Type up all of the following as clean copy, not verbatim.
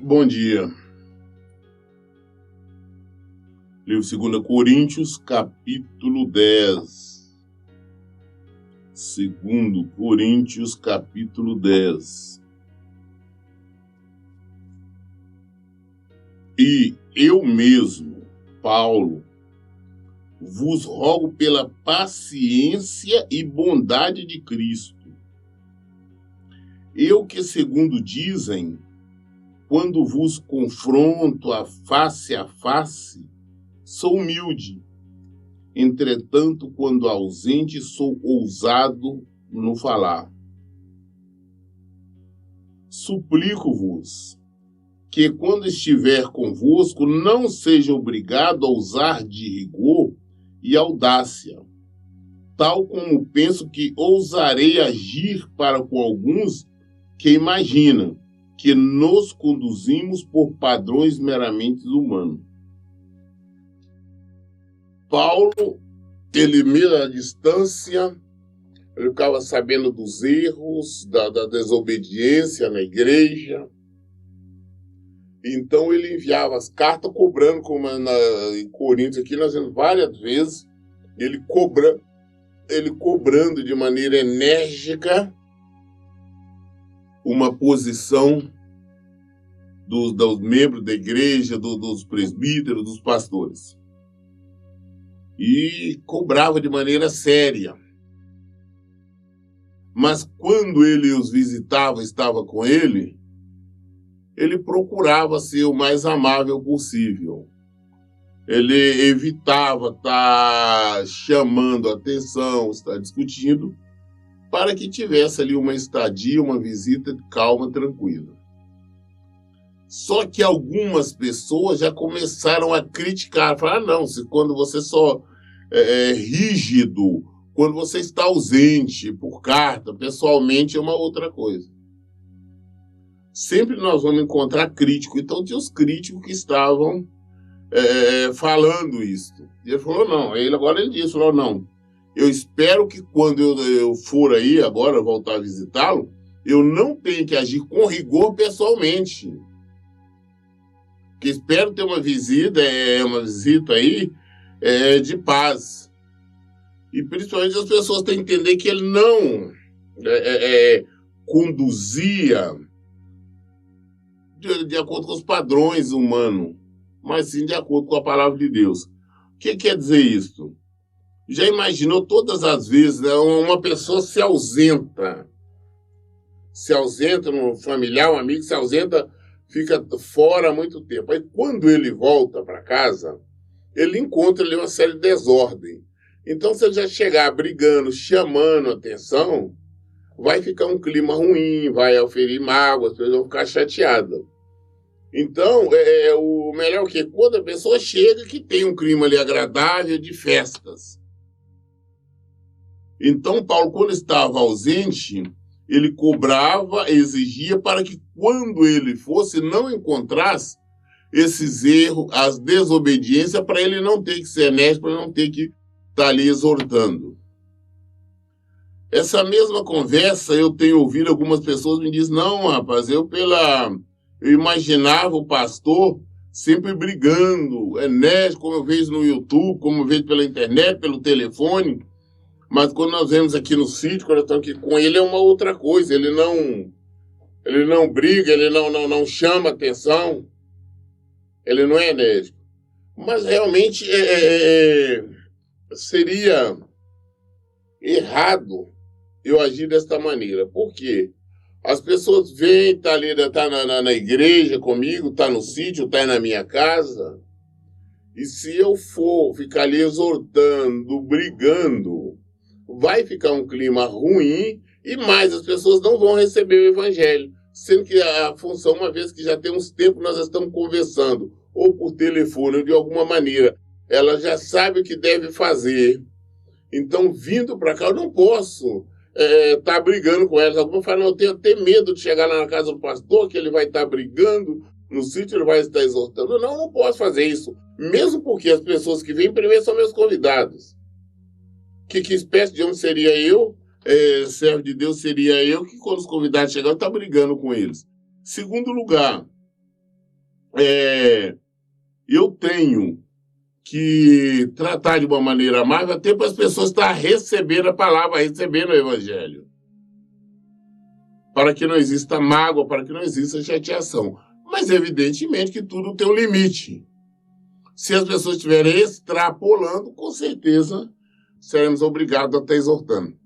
Bom dia. Livro 2 Coríntios, capítulo 10. 2 Coríntios, capítulo 10. E eu mesmo, Paulo, vos rogo pela paciência e bondade de Cristo. Eu que, segundo dizem, quando vos confronto a face, sou humilde. Entretanto, quando ausente, sou ousado no falar. Suplico-vos que, quando estiver convosco, não seja obrigado a usar de rigor e audácia, tal como penso que ousarei agir para com alguns que imaginam que nos conduzimos por padrões meramente humanos. Paulo, ele mira a distância, ele ficava sabendo dos erros, da desobediência na igreja. Então ele enviava as cartas cobrando, como em Coríntios aqui nós vemos várias vezes, ele cobrando de maneira enérgica uma posição dos membros da igreja, dos presbíteros, dos pastores. E cobrava de maneira séria. Mas quando ele os visitava, estava com ele procurava ser o mais amável possível. Ele evitava estar chamando a atenção, estar discutindo, para que tivesse ali uma estadia, uma visita calma, tranquila. Só que algumas pessoas já começaram a criticar, falar, não, quando você só é rígido, quando você está ausente por carta, pessoalmente é uma outra coisa. Sempre nós vamos encontrar crítico. Então tinha os críticos que estavam falando isso. E ele falou, não, agora ele disse, falou, não, eu espero que quando eu for aí, agora voltar a visitá-lo, eu não tenha que agir com rigor pessoalmente. Porque espero ter uma visita aí de paz. E principalmente as pessoas têm que entender que ele não conduzia de acordo com os padrões humanos, mas sim de acordo com a palavra de Deus. O que quer dizer isso? Já imaginou todas as vezes, né, uma pessoa se ausenta no familiar, um amigo se ausenta, fica fora há muito tempo. Aí quando ele volta para casa, ele encontra ali uma série de desordem. Então, se ele já chegar brigando, chamando atenção, vai ficar um clima ruim, vai oferir mágoa, as pessoas vão ficar chateadas. Então, o melhor é o quê? Quando a pessoa chega, que tem um clima ali agradável de festas. Então, Paulo, quando estava ausente, ele cobrava, exigia para que quando ele fosse, não encontrasse esses erros, as desobediências, para ele não ter que ser enérgico, para não ter que estar ali exortando. Essa mesma conversa eu tenho ouvido algumas pessoas me dizem, não, rapaz, eu imaginava o pastor sempre brigando, enérgico, como eu vejo no YouTube, como eu vejo pela internet, pelo telefone, mas quando nós vemos aqui no sítio, quando estamos aqui com ele, é uma outra coisa, ele não briga, ele não chama atenção, ele não é enérgico. Mas realmente seria errado eu agir desta maneira. Por quê? As pessoas vêm, tá na igreja comigo, tá no sítio, tá na minha casa. E se eu for ficar ali exortando, brigando, vai ficar um clima ruim e mais as pessoas não vão receber o evangelho. Sendo que a função, uma vez que já tem uns tempos, nós estamos conversando, ou por telefone, ou de alguma maneira, ela já sabe o que deve fazer. Então, vindo para cá, eu não posso tá brigando com elas. Alguns falam, eu tenho até medo de chegar lá na casa do pastor, que ele vai estar brigando, no sítio ele vai estar exortando. Não posso fazer isso. Mesmo porque as pessoas que vêm primeiro são meus convidados. Que espécie de homem seria eu? Servo de Deus seria eu, que quando os convidados chegaram, tá brigando com eles. Segundo lugar, eu tenho que tratar de uma maneira amável até para as pessoas estar recebendo a palavra, recebendo o evangelho. Para que não exista mágoa, para que não exista chateação. Mas, evidentemente, que tudo tem um limite. Se as pessoas estiverem extrapolando, com certeza seremos obrigados a estar exortando.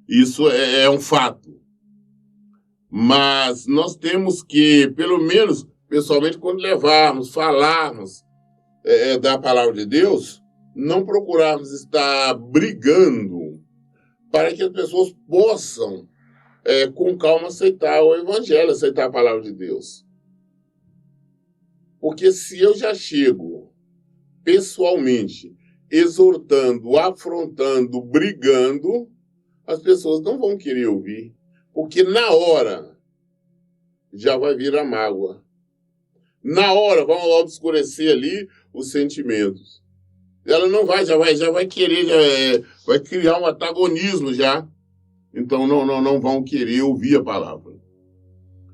Isso é um fato. Mas nós temos que, pelo menos, pessoalmente, quando levarmos, falarmos da palavra de Deus, não procurarmos estar brigando para que as pessoas possam, com calma, aceitar o evangelho, aceitar a palavra de Deus. Porque se eu já chego pessoalmente exortando, afrontando, brigando, as pessoas não vão querer ouvir. Porque na hora já vai vir a mágoa. Na hora vão obscurecer ali os sentimentos. Ela não vai, já vai querer, vai criar um antagonismo já. Então não vão querer ouvir a palavra.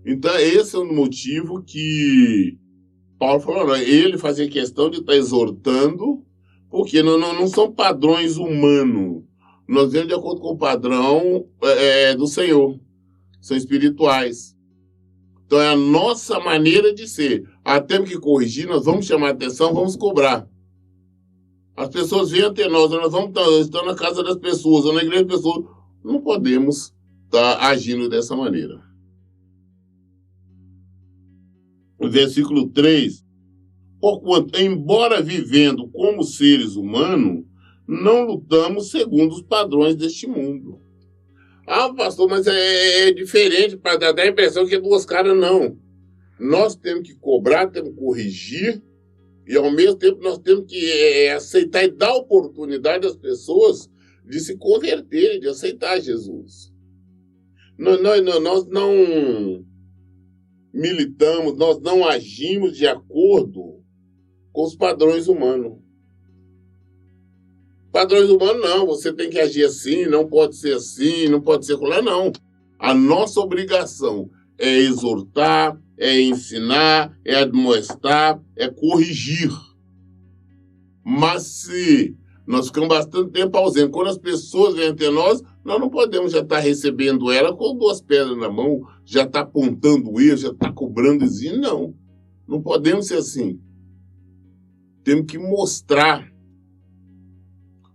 Então esse é o motivo que Paulo falou, não, ele fazia questão de estar exortando, porque não são padrões humanos. Nós vemos de acordo com o padrão do Senhor. São espirituais. Então é a nossa maneira de ser. Temos que corrigir, nós vamos chamar a atenção, vamos cobrar. As pessoas vêm até nós vamos estar na casa das pessoas, ou na igreja das pessoas. Não podemos estar agindo dessa maneira. O versículo 3. Porquanto, embora vivendo como seres humanos, não lutamos segundo os padrões deste mundo. Pastor, mas é diferente, para dar a impressão que é duas caras, não. Nós temos que cobrar, temos que corrigir, e ao mesmo tempo nós temos que aceitar e dar oportunidade às pessoas de se converterem, de aceitar Jesus. Nós não militamos, nós não agimos de acordo com os padrões humanos. Padrões humanos, não. Você tem que agir assim, não pode ser assim, não pode ser lá, não. A nossa obrigação é exortar, é ensinar, é admoestar, é corrigir. Mas se nós ficamos bastante tempo ausentes, quando as pessoas vêm até nós não podemos já estar recebendo ela com duas pedras na mão, já estar apontando o erro, já estar cobrando exigir. Não podemos ser assim. Temos que mostrar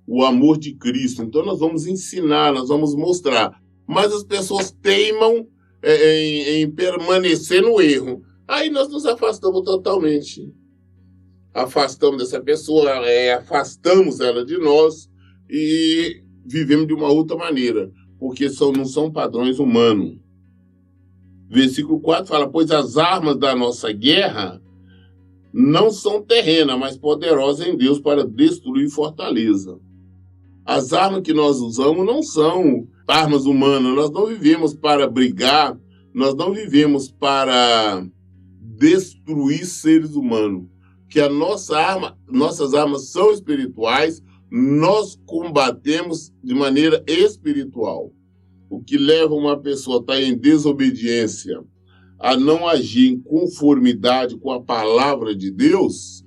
o amor de Cristo. Então nós vamos ensinar, nós vamos mostrar. Mas as pessoas teimam em permanecer no erro. Aí nós nos afastamos totalmente. Afastamos dessa pessoa, afastamos ela de nós e vivemos de uma outra maneira, porque não são padrões humanos. Versículo 4 fala, pois as armas da nossa guerra não são terrenas, mas poderosas em Deus para destruir fortaleza. As armas que nós usamos não são armas humanas. Nós não vivemos para brigar, nós não vivemos para destruir seres humanos. Que nossas armas são espirituais, nós combatemos de maneira espiritual. O que leva uma pessoa a estar em desobediência, a não agir em conformidade com a palavra de Deus,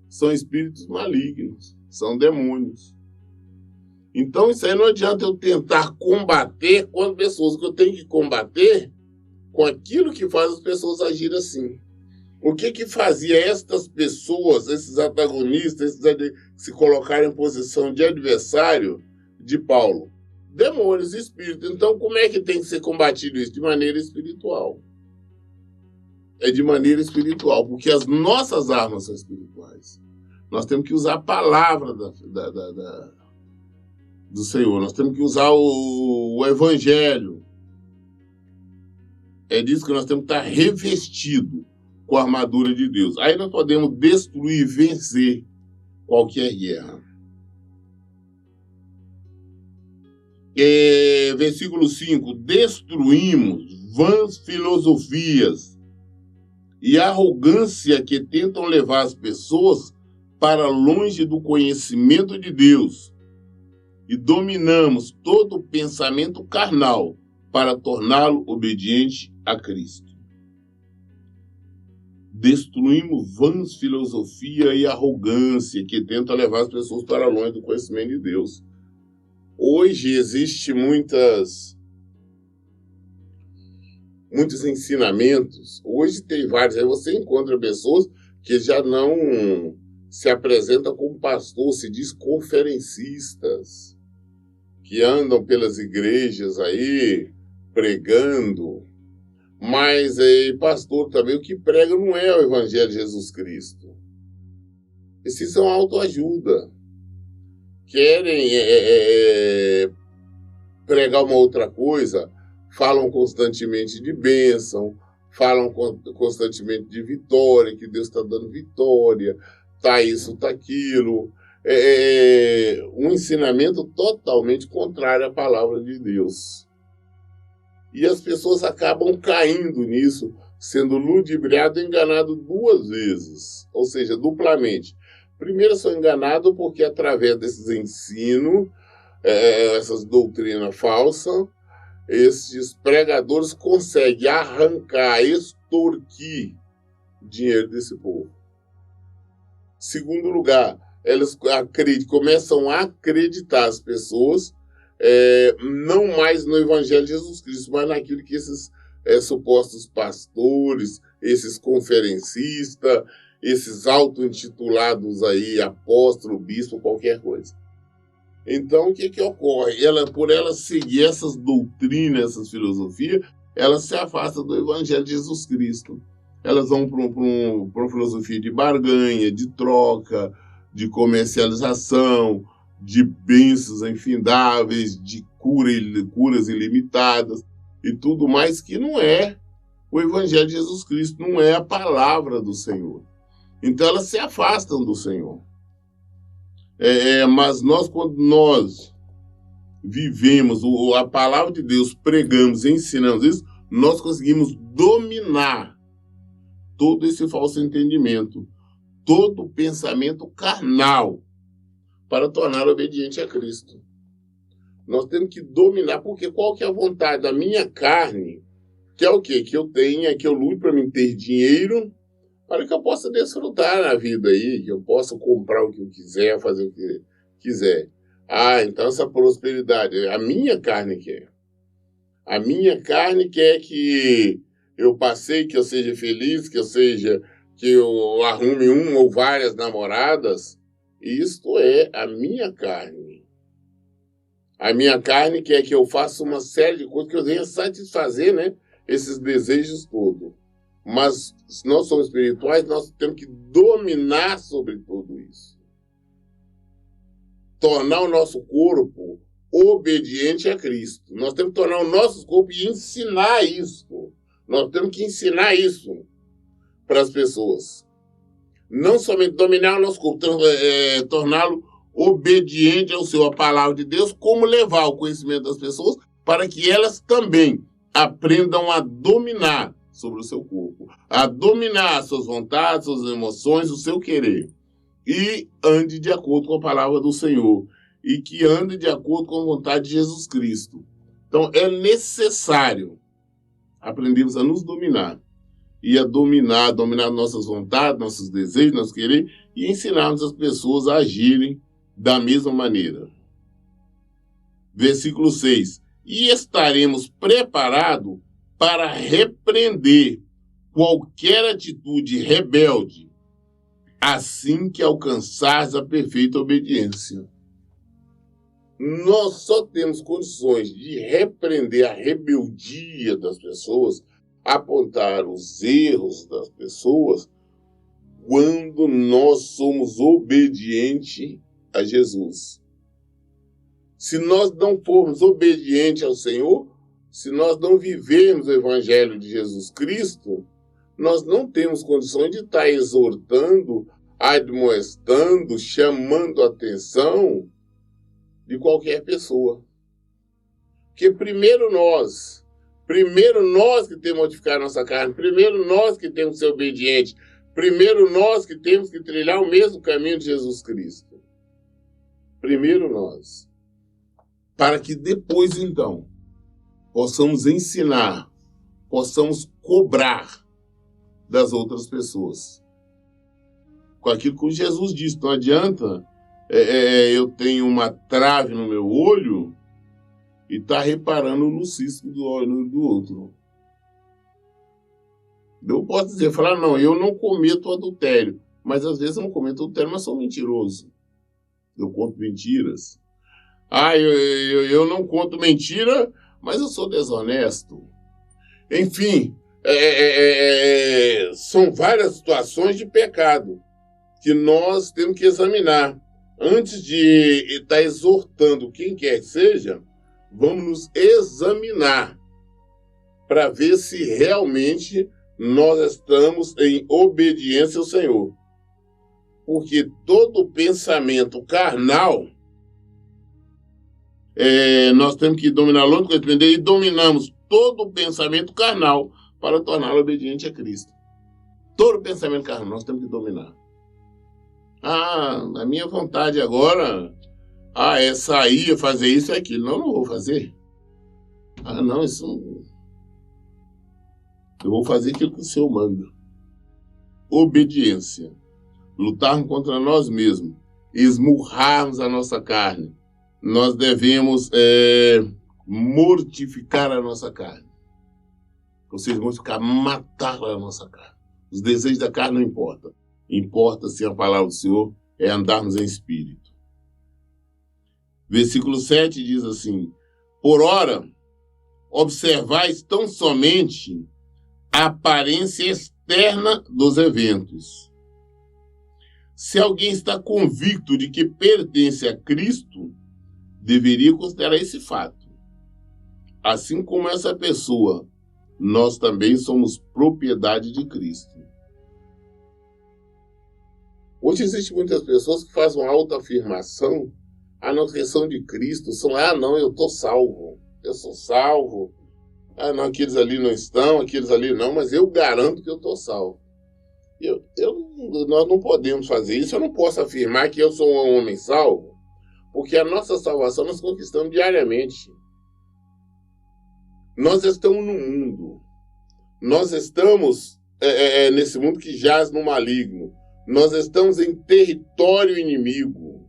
são espíritos malignos. São demônios. Então, isso aí não adianta eu tentar combater com as pessoas. O que eu tenho que combater com aquilo que faz as pessoas agirem assim. O que fazia estas pessoas, esses antagonistas, se colocarem em posição de adversário de Paulo? Demônios, espíritos. Então, como é que tem que ser combatido isso? De maneira espiritual. É de maneira espiritual, porque as nossas armas são espirituais. Nós temos que usar a palavra do Senhor. Nós temos que usar o evangelho. É disso que nós temos que estar revestido com a armadura de Deus. Aí nós podemos destruir e vencer qualquer guerra. Versículo 5. Destruímos vãs filosofias e arrogância que tentam levar as pessoas para longe do conhecimento de Deus e dominamos todo o pensamento carnal para torná-lo obediente a Cristo. destruímos vãs filosofia e arrogância que tentam levar as pessoas para longe do conhecimento de Deus. Hoje existe muitos ensinamentos. Hoje tem vários. Aí você encontra pessoas que já não se apresentam como pastor, se diz conferencistas, que andam pelas igrejas aí pregando. Mas pastor também, o que prega não é o Evangelho de Jesus Cristo. Esses são autoajuda. Querem pregar uma outra coisa, falam constantemente de bênção, falam constantemente de vitória, que Deus está dando vitória, tá isso, tá aquilo. Um ensinamento totalmente contrário à palavra de Deus. E as pessoas acabam caindo nisso, sendo ludibriado e enganado duas vezes, ou seja, duplamente. Primeiro, são enganados porque através desses ensinos, essas doutrinas falsas, esses pregadores conseguem arrancar, extorquir dinheiro desse povo. Segundo lugar, elas começam a acreditar as pessoas, não mais no Evangelho de Jesus Cristo, mas naquilo que esses supostos pastores, esses conferencistas, esses auto-intitulados aí, apóstolo, bispo, qualquer coisa. Então, o que ocorre? Por ela seguir essas doutrinas, essas filosofias, ela se afasta do Evangelho de Jesus Cristo. Elas vão para uma filosofia de barganha, de troca, de comercialização, de bênçãos infindáveis, de curas ilimitadas e tudo mais, que não é o Evangelho de Jesus Cristo, não é a palavra do Senhor. Então elas se afastam do Senhor. Mas quando nós vivemos a palavra de Deus, pregamos, ensinamos isso, nós conseguimos dominar todo esse falso entendimento, todo pensamento carnal, para tornar obediente a Cristo. Nós temos que dominar, porque qual que é a vontade da minha carne, que é o quê? Que eu tenha, que eu lute para mim ter dinheiro, para que eu possa desfrutar na vida aí, que eu possa comprar o que eu quiser, fazer o que quiser. Então essa prosperidade, a minha carne quer. A minha carne quer que eu passeie, que eu seja feliz, que eu arrume uma ou várias namoradas. Isto é a minha carne. A minha carne quer que eu faça uma série de coisas que eu venha satisfazer, né, esses desejos todos. Mas se nós somos espirituais, nós temos que dominar sobre tudo isso. Tornar o nosso corpo obediente a Cristo. Nós temos que tornar o nosso corpo e ensinar isso. Nós temos que ensinar isso para as pessoas. Não somente dominar o nosso corpo, torná-lo obediente ao Senhor, a palavra de Deus, como levar o conhecimento das pessoas para que elas também aprendam a dominar sobre o seu corpo, a dominar as suas vontades, suas emoções, o seu querer, e ande de acordo com a palavra do Senhor, e que ande de acordo com a vontade de Jesus Cristo. Então, é necessário aprendermos a nos dominar, e a dominar nossas vontades, nossos desejos, nossos querer, e ensinarmos as pessoas a agirem da mesma maneira. Versículo 6. E estaremos preparados para repreender qualquer atitude rebelde, assim que alcançares a perfeita obediência. Nós só temos condições de repreender a rebeldia das pessoas, apontar os erros das pessoas, quando nós somos obedientes a Jesus. Se nós não formos obedientes ao Senhor, se nós não vivermos o Evangelho de Jesus Cristo, nós não temos condições de estar exortando, admoestando, chamando a atenção de qualquer pessoa. Porque primeiro nós que temos que modificar nossa carne, primeiro nós que temos que ser obedientes, primeiro nós que temos que trilhar o mesmo caminho de Jesus Cristo. Primeiro nós. Para que depois, então, possamos ensinar, possamos cobrar das outras pessoas. Com aquilo que Jesus disse, não adianta eu tenho uma trave no meu olho e estar reparando no cisco do olho do outro. Eu posso dizer, falar, não, eu não cometo adultério, mas às vezes eu não cometo adultério, mas sou mentiroso. Eu conto mentiras. Eu não conto mentira, mas eu sou desonesto. Enfim, são várias situações de pecado que nós temos que examinar. Antes de estar exortando quem quer que seja, vamos nos examinar para ver se realmente nós estamos em obediência ao Senhor. Porque todo pensamento carnal, nós temos que dominar longe do conhecimento e dominamos todo pensamento carnal para torná-lo obediente a Cristo. Todo pensamento carnal nós temos que dominar. A minha vontade agora é sair, fazer isso e aquilo. Não vou fazer. Não, isso não... Eu vou fazer aquilo que o Senhor manda. Obediência. Lutarmos contra nós mesmos. Esmurrarmos a nossa carne. Nós devemos mortificar a nossa carne. Ou seja, mortificar, matar a nossa carne. Os desejos da carne não importam. Importa se a palavra do Senhor é andarmos em espírito. Versículo 7 diz assim: por ora, observais tão somente a aparência externa dos eventos. Se alguém está convicto de que pertence a Cristo, deveria considerar esse fato. Assim como essa pessoa, nós também somos propriedade de Cristo. Hoje existem muitas pessoas que fazem uma autoafirmação, não, que são de Cristo, não, eu estou salvo, eu sou salvo. Não, aqueles ali não estão, aqueles ali não, mas eu garanto que eu estou salvo. Nós não podemos fazer isso, eu não posso afirmar que eu sou um homem salvo, porque a nossa salvação nós conquistamos diariamente. Nós estamos no mundo, nós estamos nesse mundo que jaz no maligno, nós estamos em território inimigo,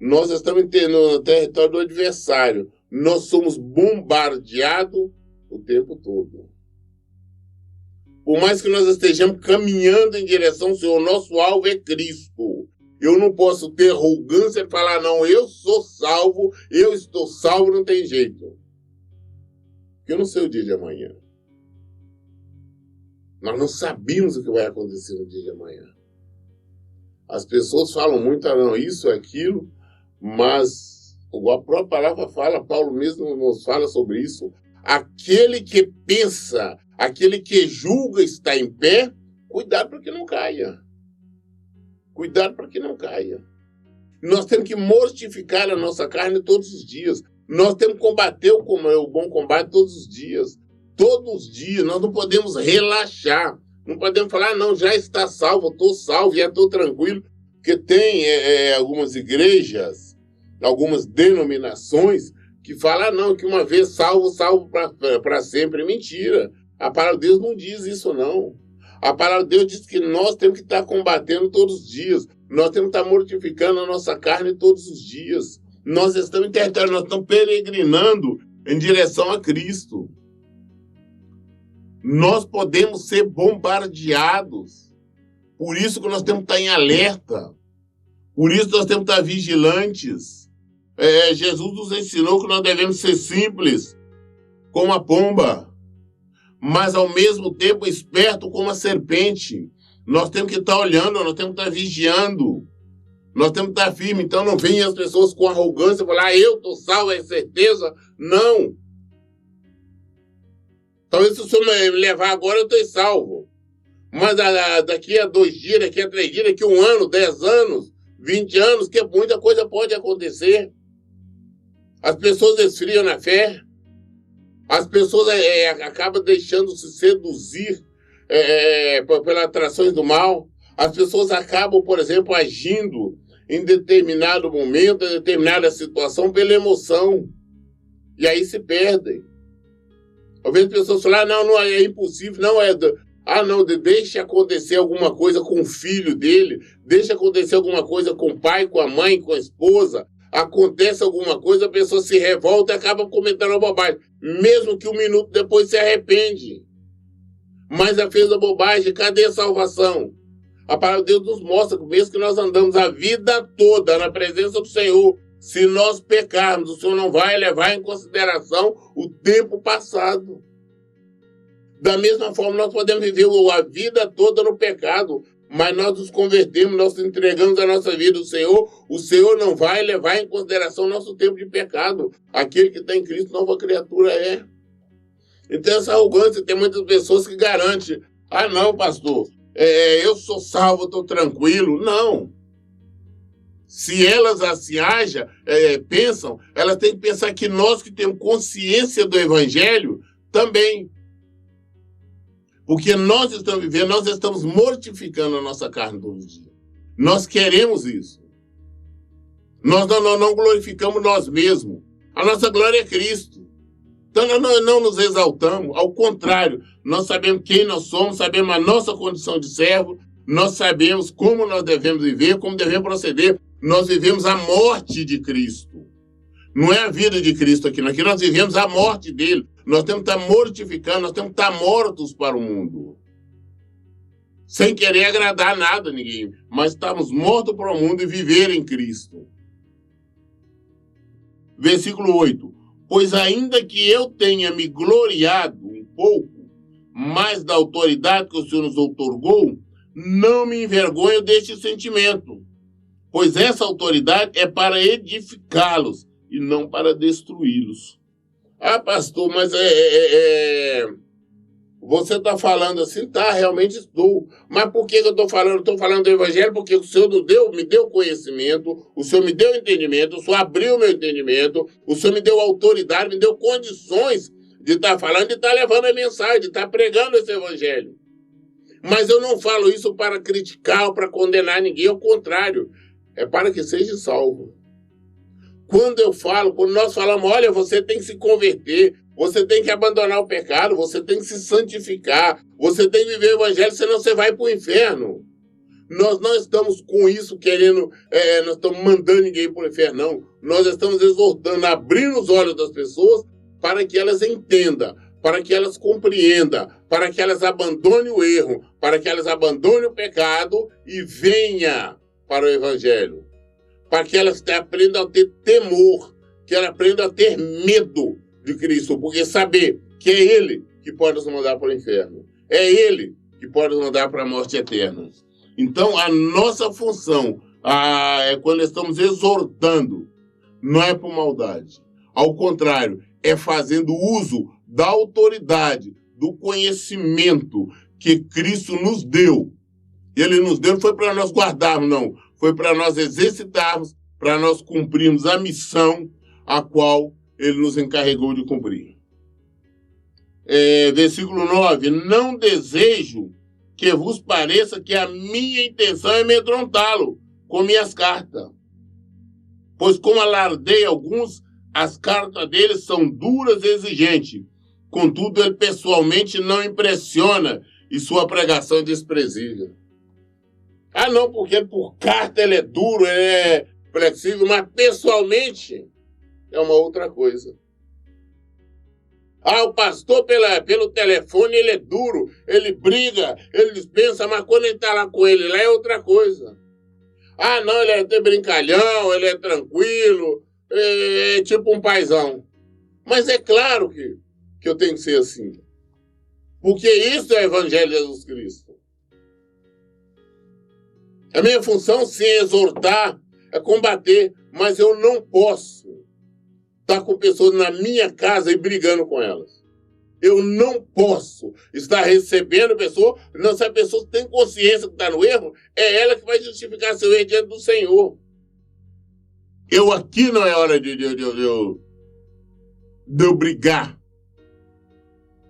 nós estamos no território do adversário, nós somos bombardeados o tempo todo. Por mais que nós estejamos caminhando em direção ao Senhor, nosso alvo é Cristo. Eu não posso ter arrogância de falar, não, eu sou salvo, eu estou salvo, não tem jeito. Porque eu não sei o dia de amanhã. Nós não sabemos o que vai acontecer no dia de amanhã. As pessoas falam muito, não, isso, aquilo, mas a própria palavra fala, Paulo mesmo nos fala sobre isso. Aquele que pensa, aquele que julga estar em pé, cuidado para que não caia. Cuidado para que não caia. Nós temos que mortificar a nossa carne todos os dias. Nós temos que combater o bom combate todos os dias. Todos os dias. Nós não podemos relaxar. Não podemos falar, não, já está salvo, estou salvo, já estou tranquilo. Porque tem algumas igrejas, algumas denominações que falam, não, que uma vez salvo para sempre. Mentira. A palavra de Deus não diz isso, não. A palavra de Deus diz que nós temos que estar combatendo todos os dias. Nós temos que estar mortificando a nossa carne todos os dias. Nós estamos em território, nós estamos peregrinando em direção a Cristo. Nós podemos ser bombardeados. Por isso que nós temos que estar em alerta. Por isso nós temos que estar vigilantes. Jesus nos ensinou que nós devemos ser simples, como a pomba, mas ao mesmo tempo esperto como a serpente. Nós temos que estar olhando, nós temos que estar vigiando. Nós temos que estar firmes. Então não venham as pessoas com arrogância e falar, eu estou salvo, é certeza. Não. Talvez se o senhor me levar agora, eu estou salvo. Mas daqui a 2 dias, daqui a 3 dias, daqui a 1 ano, 10 anos, 20 anos, que muita coisa pode acontecer. As pessoas esfriam na fé. As pessoas acabam deixando se seduzir pelas atrações do mal. As pessoas acabam, por exemplo, agindo em determinado momento, em determinada situação, pela emoção. E aí se perdem. Às vezes as pessoas falam, não, é impossível, não é... Ah, não, deixe acontecer alguma coisa com o filho dele, deixe acontecer alguma coisa com o pai, com a mãe, com a esposa. Acontece alguma coisa, a pessoa se revolta e acaba cometendo a bobagem. Mesmo que um minuto depois se arrepende. Mas já fez a bobagem, cadê a salvação? A palavra de Deus nos mostra que mesmo que nós andamos a vida toda na presença do Senhor, se nós pecarmos, o Senhor não vai levar em consideração o tempo passado. Da mesma forma, nós podemos viver a vida toda no pecado, mas nós nos convertemos, nós entregamos a nossa vida ao Senhor, o Senhor não vai levar em consideração o nosso tempo de pecado. Aquele que está em Cristo, nova criatura é. Então, essa arrogância, tem muitas pessoas que garantem, ah, não, pastor, eu sou salvo, estou tranquilo. Não. Se elas assim pensam, elas têm que pensar que nós que temos consciência do Evangelho, também. Porque nós estamos vivendo, nós estamos mortificando a nossa carne todo dia. Nós queremos isso. Nós não glorificamos nós mesmos. A nossa glória é Cristo. Então nós não nos exaltamos. Ao contrário, nós sabemos quem nós somos, sabemos a nossa condição de servo, nós sabemos como nós devemos viver, como devemos proceder. Nós vivemos a morte de Cristo. Não é a vida de Cristo aqui. Aqui nós vivemos a morte dele. Nós temos que estar mortificando, nós temos que estar mortos para o mundo. Sem querer agradar nada a ninguém. Mas estamos mortos para o mundo e viver em Cristo. Versículo 8. Pois ainda que eu tenha me gloriado um pouco mais da autoridade que o Senhor nos outorgou, não me envergonho deste sentimento. Pois essa autoridade é para edificá-los e não para destruí-los. Ah, pastor, mas você está falando assim? Tá, realmente estou. Mas por que eu estou falando? Estou falando do Evangelho porque o Senhor me deu conhecimento, o Senhor me deu entendimento, o Senhor abriu meu entendimento, o Senhor me deu autoridade, me deu condições de estar falando, de estar levando a mensagem, de estar pregando esse Evangelho. Mas eu não falo isso para criticar ou para condenar ninguém, ao contrário, é para que seja salvo. Quando nós falamos, olha, você tem que se converter, você tem que abandonar o pecado, você tem que se santificar, você tem que viver o Evangelho, senão você vai para o inferno. Nós não estamos com isso querendo, nós estamos mandando ninguém para o inferno, não. Nós estamos exortando, abrindo os olhos das pessoas para que elas entendam, para que elas compreendam, para que elas abandonem o erro, para que elas abandonem o pecado e venham para o Evangelho. Para que elas aprendam a ter temor, que elas aprendam a ter medo de Cristo, porque saber que é Ele que pode nos mandar para o inferno, é Ele que pode nos mandar para a morte eterna. Então, a nossa função é quando estamos exortando, não é por maldade. Ao contrário, é fazendo uso da autoridade, do conhecimento que Cristo nos deu. Ele nos deu, não foi para nós guardarmos, não. Foi para nós exercitarmos, para nós cumprirmos a missão a qual ele nos encarregou de cumprir. Versículo 9. Não desejo que vos pareça que a minha intenção é amedrontá-lo com minhas cartas. Pois como alardei alguns, as cartas deles são duras e exigentes. Contudo, ele pessoalmente não impressiona e sua pregação é desprezível. Ah, não, porque por carta ele é duro, ele é flexível, mas pessoalmente é uma outra coisa. Ah, o pastor pelo telefone ele é duro, ele briga, ele dispensa, mas quando ele está lá com ele, lá é outra coisa. Ah, não, ele é até brincalhão, ele é tranquilo, é tipo um paizão. Mas é claro que eu tenho que ser assim. Porque isso é o Evangelho de Jesus Cristo. A minha função, sim, é exortar, é combater, mas eu não posso estar com pessoas na minha casa e brigando com elas. Eu não posso estar recebendo pessoas, não, se a pessoa tem consciência que está no erro, é ela que vai justificar seu erro diante do Senhor. Aqui não é hora de eu brigar.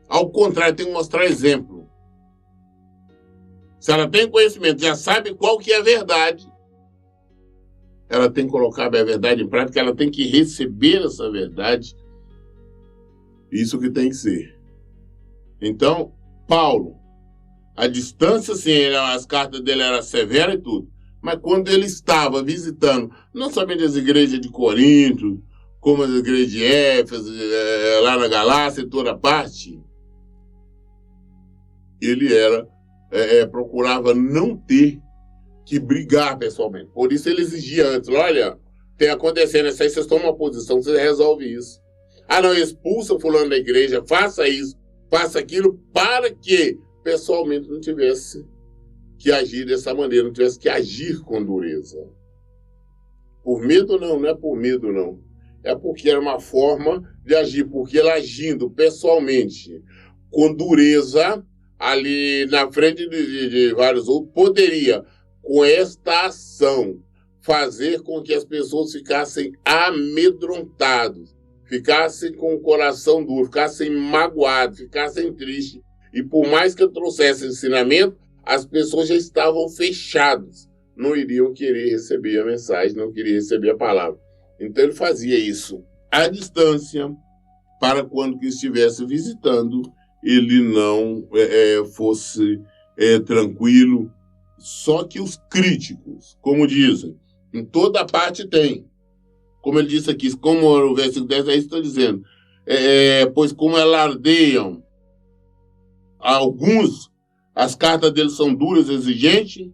Ao contrário, eu tenho que mostrar exemplo. Se ela tem conhecimento, já sabe qual que é a verdade, ela tem que colocar a verdade em prática, ela tem que receber essa verdade. Isso que tem que ser. Então, Paulo, A distância, sim, as cartas dele eram severas e tudo. Mas quando ele estava visitando, não somente as igrejas de Corinto, como as igrejas de Éfeso, lá na Galácia, em toda parte, ele procurava não ter que brigar pessoalmente. Por isso ele exigia antes, olha, tem acontecendo isso aí, vocês tomam uma posição, vocês resolvem isso. Ah, não, expulsa fulano da igreja, faça isso, faça aquilo, para que pessoalmente não tivesse que agir dessa maneira, não tivesse que agir com dureza. Por medo não, não é por medo não. É porque era uma forma de agir, porque ele agindo pessoalmente, com dureza, ali na frente de vários outros, poderia, com esta ação, fazer com que as pessoas ficassem amedrontadas, ficassem com o coração duro, ficassem magoados, ficassem tristes. E por mais que eu trouxesse ensinamento, as pessoas já estavam fechadas, não iriam querer receber a mensagem, não queriam receber a palavra. Então ele fazia isso à distância, para quando que estivesse visitando, ele não fosse tranquilo. Só que os críticos, como dizem, em toda parte tem. Como ele disse aqui, como o versículo 10 aí está dizendo, pois como alardeiam alguns, as cartas deles são duras, exigentes,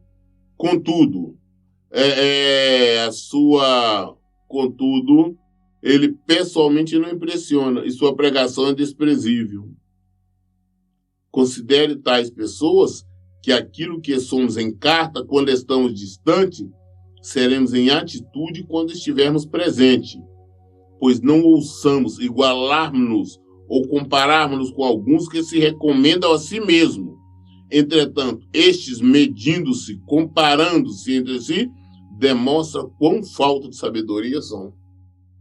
contudo, contudo, ele pessoalmente não impressiona e sua pregação é desprezível. Considere tais pessoas que aquilo que somos em carta, quando estamos distantes, seremos em atitude quando estivermos presentes, pois não ouçamos igualarmos-nos ou compararmos-nos com alguns que se recomendam a si mesmos. Entretanto, estes, medindo-se, comparando-se entre si, demonstram quão falta de sabedoria são.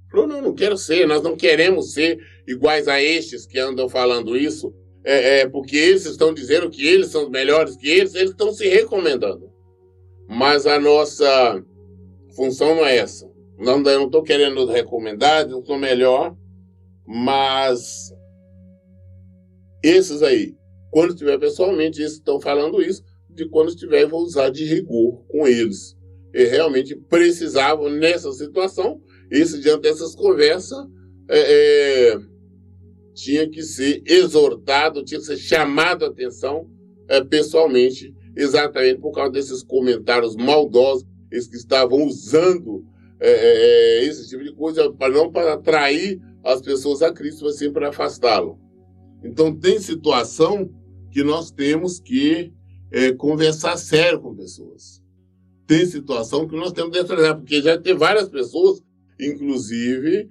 Falou, não quero ser, nós não queremos ser iguais a estes que andam falando isso, porque eles estão dizendo que eles são melhores que eles estão se recomendando. Mas a nossa função não é essa. Eu não estou querendo recomendar, não sou melhor, mas esses aí, quando estiver pessoalmente, eles estão falando isso, de quando estiver, eu vou usar de rigor com eles. E realmente precisavam, nessa situação, diante dessas conversas, tinha que ser exortado, tinha que ser chamado a atenção pessoalmente, exatamente por causa desses comentários maldosos, eles que estavam usando esse tipo de coisa, não para atrair as pessoas a Cristo, mas sim para afastá-lo. Então, tem situação que nós temos que conversar sério com pessoas. Tem situação que nós temos que detalhar, porque já tem várias pessoas, inclusive,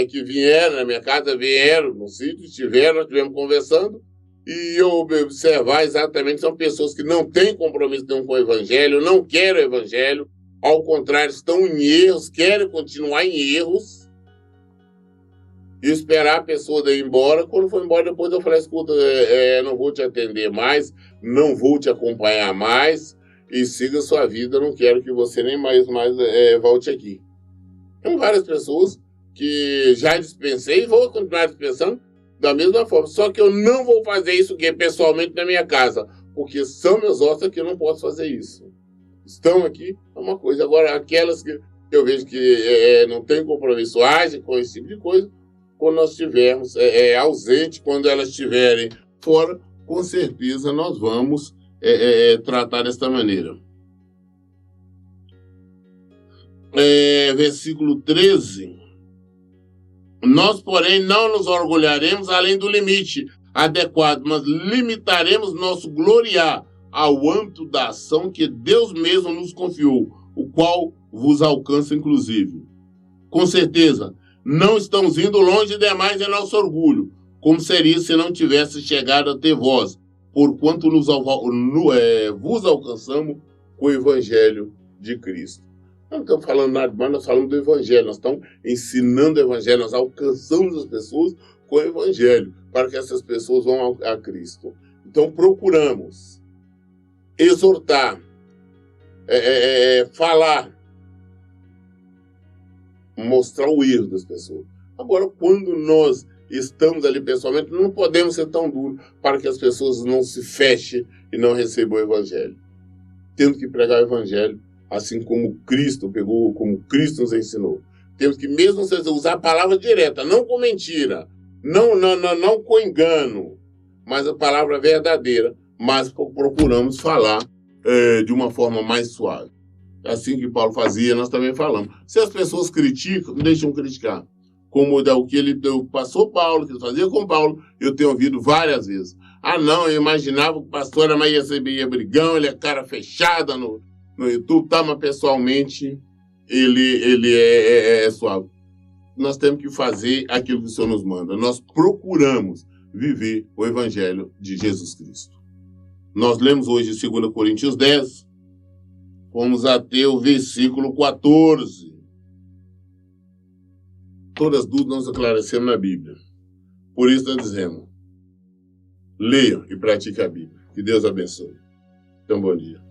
que vieram na minha casa, vieram no sítio, nós estivemos conversando, e eu observar exatamente, são pessoas que não têm compromisso nenhum com o Evangelho, não querem o Evangelho, ao contrário, estão em erros, querem continuar em erros, e esperar a pessoa ir embora. Quando for embora, depois eu falei, escuta, não vou te atender mais, não vou te acompanhar mais, e siga sua vida, não quero que você nem mais volte aqui. Tem várias pessoas que já dispensei e vou continuar dispensando da mesma forma, só que eu não vou fazer isso pessoalmente na minha casa, porque são meus ossos que eu não posso fazer isso. Estão aqui, é uma coisa. Agora, aquelas que eu vejo que não tem compromisso, agem com esse tipo de coisa, quando nós estivermos ausente, quando elas estiverem fora, com certeza nós vamos tratar desta maneira. Versículo 13. Nós, porém, não nos orgulharemos além do limite adequado, mas limitaremos nosso gloriar ao âmbito da ação que Deus mesmo nos confiou, o qual vos alcança inclusive. Com certeza, não estamos indo longe demais em nosso orgulho, como seria se não tivesse chegado até vós, porquanto vos alcançamos com o Evangelho de Cristo. Não estamos falando nada mais, nós falamos do Evangelho, nós estamos ensinando o Evangelho, nós alcançamos as pessoas com o Evangelho, para que essas pessoas vão a Cristo. Então procuramos exortar, falar, mostrar o erro das pessoas. Agora, quando nós estamos ali pessoalmente, não podemos ser tão duros para que as pessoas não se fechem e não recebam o evangelho. Temos que pregar o evangelho assim como Cristo pegou, como Cristo nos ensinou. Temos que mesmo usar a palavra direta, não com mentira, não com engano, mas a palavra verdadeira, mas procuramos falar de uma forma mais suave. Assim que Paulo fazia, nós também falamos. Se as pessoas criticam, não deixam criticar. Como o que ele passou Paulo, que ele fazia com Paulo, eu tenho ouvido várias vezes. Ah, não, eu imaginava que o pastor ia brigão, ele é cara fechada no YouTube, tá, mas pessoalmente ele é suave. Nós temos que fazer aquilo que o Senhor nos manda. Nós procuramos viver o evangelho de Jesus Cristo. Nós lemos hoje 2 Coríntios 10, vamos até o versículo 14. Todas as dúvidas nós esclarecemos na Bíblia. Por isso nós dizemos, leiam e pratiquem a Bíblia. Que Deus abençoe. Então, bom dia.